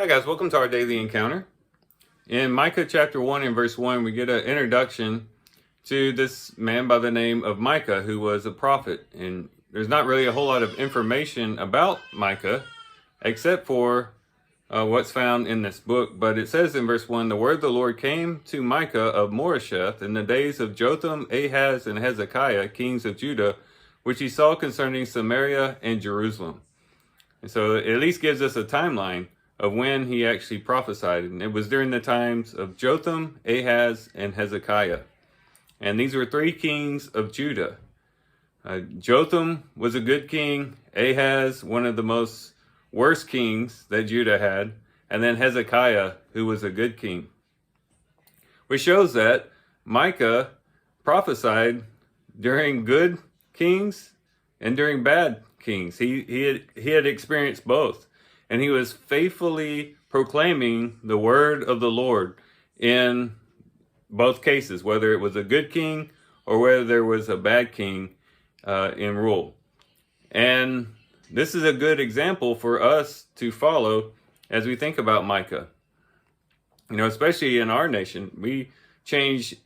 Hi guys, welcome to our daily encounter. In Micah chapter 1 and verse 1, we get an introduction to this man by the name of Micah, who was a prophet. And there's not really a whole lot of information about Micah, except for what's found in this book. But it says in verse 1, "The word of the Lord came to Micah of Moresheth in the days of Jotham, Ahaz, and Hezekiah, kings of Judah, which he saw concerning Samaria and Jerusalem." And so it at least gives us a timeline of when he actually prophesied. And it was during the times of Jotham, Ahaz, and Hezekiah. And these were three kings of Judah. Jotham was a good king. Ahaz, one of the most worst kings that Judah had. And then Hezekiah, who was a good king. Which shows that Micah prophesied during good kings and during bad kings. He had experienced both. And he was faithfully proclaiming the word of the Lord in both cases, whether it was a good king or whether there was a bad king in rule. And this is a good example for us to follow as we think about Micah. You know, especially in our nation, we change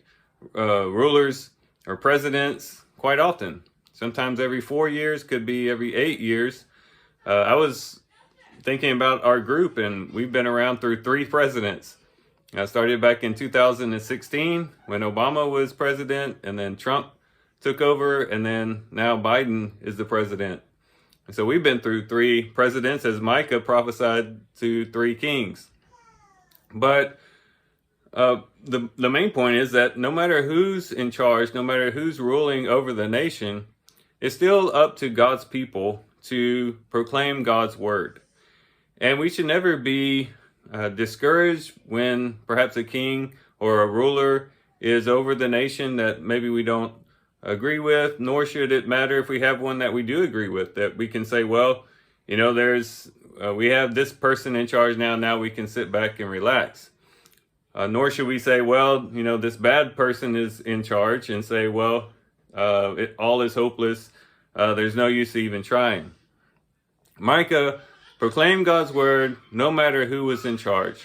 rulers or presidents quite often. Sometimes every 4 years, could be every 8 years. I was thinking about our group, and we've been around through 3 presidents. I started back in 2016 when Obama was president, and then Trump took over, and then now Biden is the president. And so we've been through 3 presidents, as Micah prophesied to 3 kings. But the main point is that no matter who's in charge, no matter who's ruling over the nation, it's still up to God's people to proclaim God's word. And we should never be discouraged when perhaps a king or a ruler is over the nation that maybe we don't agree with, nor should it matter if we have one that we do agree with, that we can say, well, you know, we have this person in charge now we can sit back and relax. Nor should we say, well, you know, this bad person is in charge and say, well, all is hopeless. There's no use even trying. Micah proclaimed God's word no matter who was in charge.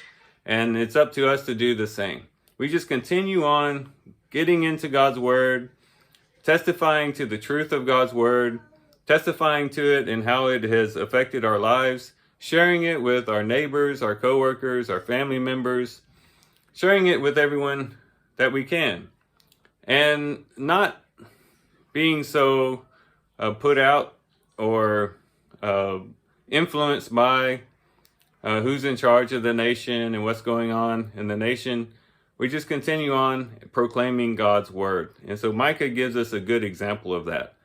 And it's up to us to do the same. We just continue on getting into God's word, testifying to the truth of God's word, testifying to it and how it has affected our lives, sharing it with our neighbors, our coworkers, our family members, sharing it with everyone that we can. And not being so put out or influenced by who's in charge of the nation and what's going on in the nation. We just continue on proclaiming God's word. And so Micah gives us a good example of that.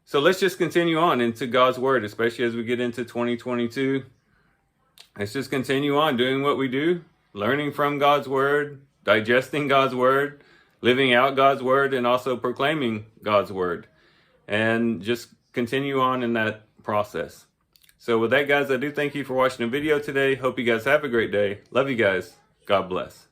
So let's just continue on into God's word, especially as we get into 2022. Let's just continue on doing what we do, learning from God's word, digesting God's word, living out God's word, and also proclaiming God's word. And just continue on in that process. So with that, guys, I do thank you for watching the video today. Hope you guys have a great day. Love you guys. God bless.